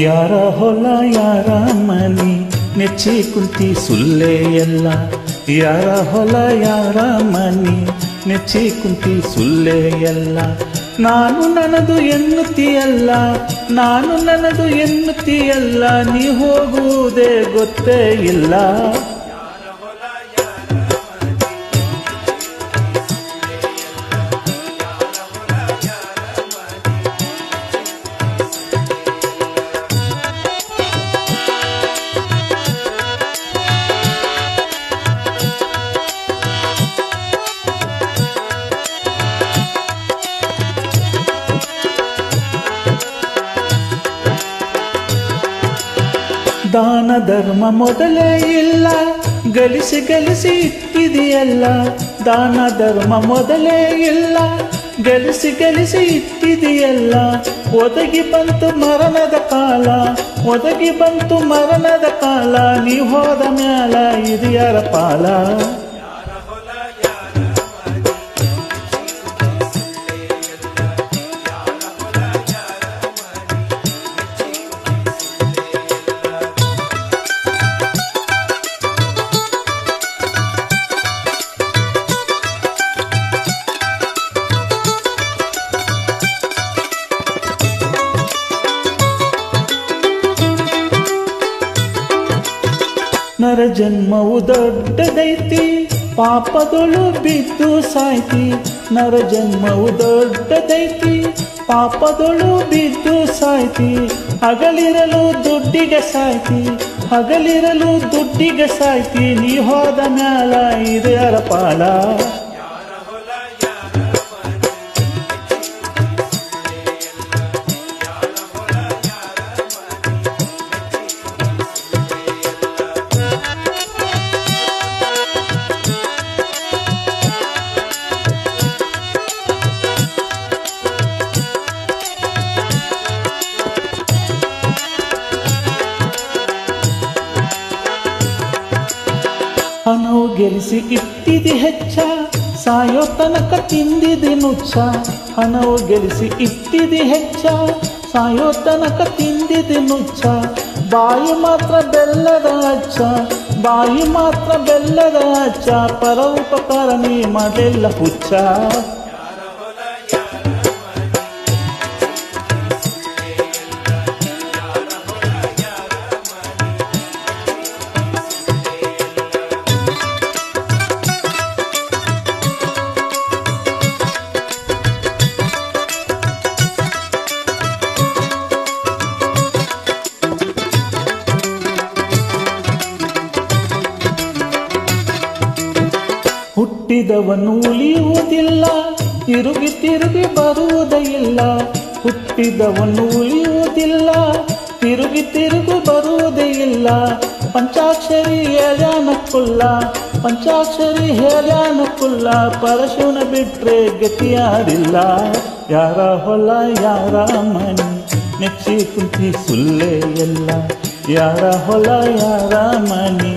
ಯಾರ ಹೊಲ ಯಾರ ಮನಿ ನೆಚ್ಚಿ ಕುಂತಿ ಸುಳ್ಳೆ ಎಲ್ಲ. ಯಾರ ಹೊಲ ಯಾರ ಮನಿ ನೆಚ್ಚಿ ಕುಂತಿ ಸುಳ್ಳೆ ಎಲ್ಲ. ನಾನು ನನ್ನದು ಎನ್ನುತ್ತೀಯಲ್ಲ, ನಾನು ನನ್ನದು ಎನ್ನುತ್ತೀಯಲ್ಲ, ನೀ ಹೋಗುವುದೇ ಗೊತ್ತೇ ಇಲ್ಲ. ದಾನ ಧರ್ಮ ಮೊದಲೇ ಇಲ್ಲ, ಗಳಿಸಿ ಗಳಿಸಿ ಇಟ್ಟಿದೆಯಲ್ಲ. ದಾನ ಧರ್ಮ ಮೊದಲೇ ಇಲ್ಲ, ಗಳಿಸಿ ಗಳಿಸಿ ಇಟ್ಟಿದೆಯಲ್ಲ. ಒದಗಿ ಬಂತು ಮರಣದ ಕಾಲ, ಒದಗಿ ಬಂತು ಮರಣದ ಕಾಲ, ನೀ ಹೋದ ಮ್ಯಾಲ ಇದು ಯಾರ ಪಾಲ. ನರ ಜನ್ಮವು ದೊಡ್ಡದೈತಿ, ಪಾಪದೊಳು ಬಿದ್ದು ಸಾಯ್ತಿ. ನರ ಜನ್ಮವು ದೊಡ್ಡದೈತಿ, ಪಾಪದೊಳು ಬಿದ್ದು ಸಾಯ್ತಿ. ಹಗಲಿರಲು ದುಡ್ಡಿಗೆ ಸಾಯ್ತಿ, ಹಗಲಿರಲು ದುಡ್ಡಿಗೆ ಸಾಯ್ತಿ, ನೀ ಹೋದ ಮ್ಯಾಲ ಇದು ಯಾರ ಪಾಲ. ಹಣವು ಗೆಲ್ಲಿಸಿ ಇಟ್ಟಿದಿ ಹೆಚ್ಚ, ಸಾಯೋ ತನಕ ತಿಂದಿದಿ ನುಚ್ಚ. ಹಣವು ಗೆಲ್ಲಿಸಿ ಇಟ್ಟಿದಿ ಹೆಚ್ಚ, ಸಾಯೋ ತನಕ ತಿಂದಿದಿ ನುಚ್ಚ. ಬಾಯಿ ಮಾತ್ರ ಬೆಲ್ಲದ ಅಚ್ಚ, ಬಾಯಿ ಮಾತ್ರ ಬೆಲ್ಲದ ಅಚ್ಚ, ಪರ ಉಪಕಾರ ನೀ ಮಾಡಲಿಲ್ಲ ಹುಚ್ಚ. ಹುಟ್ಟಿದವನು ಉಳಿಯುವುದಿಲ್ಲ, ತಿರುಗಿ ತಿರುಗಿ ಬರುವುದೇ ಇಲ್ಲ. ಹುಟ್ಟಿದವನು ಉಳಿಯುವುದಿಲ್ಲ, ತಿರುಗಿ ತಿರುಗಿ ಬರುವುದೇ ಇಲ್ಲ. ಪಂಚಾಕ್ಷರಿ ಹೇಳ್ಯಾನ ಕುಲ್ಲ, ಪಂಚಾಕ್ಷರಿ ಹೇಳ್ಯಾನ ಕುಲ್ಲ, ಪರಶುನ ಬಿಟ್ರೆ ಗತಿಯಾರಿಲ್ಲ. ಯಾರ ಹೊಲ ಯಾರ ಮನಿ ನೆಚ್ಚಿ ಕುಂತಿ ಸುಳ್ಳೆ ಎಲ್ಲ. ಯಾರ ಹೊಲ ಯಾರ ಮನಿ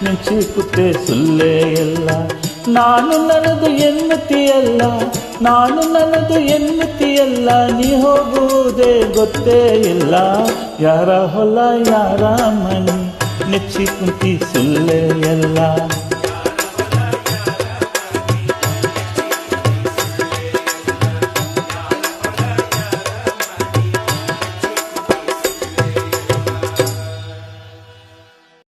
ನೆಚ್ಚಿ ಕುಂತೆ ಸುಳ್ಳೆ ಎಲ್ಲ. ನಾನು ನನ್ನದು ಎನ್ನುತ್ತೀಯಲ್ಲ, ನಾನು ನನ್ನದು ಎನ್ನುತ್ತೀಯಲ್ಲ, ನೀ ಹೋಗುವುದೇ ಗೊತ್ತೇ ಇಲ್ಲ. ಯಾರ ಹೊಲ ಯಾರ ಮನಿ ನೆಚ್ಚಿ ಕುಂತಿ ಸುಳ್ಳೆ ಎಲ್ಲ.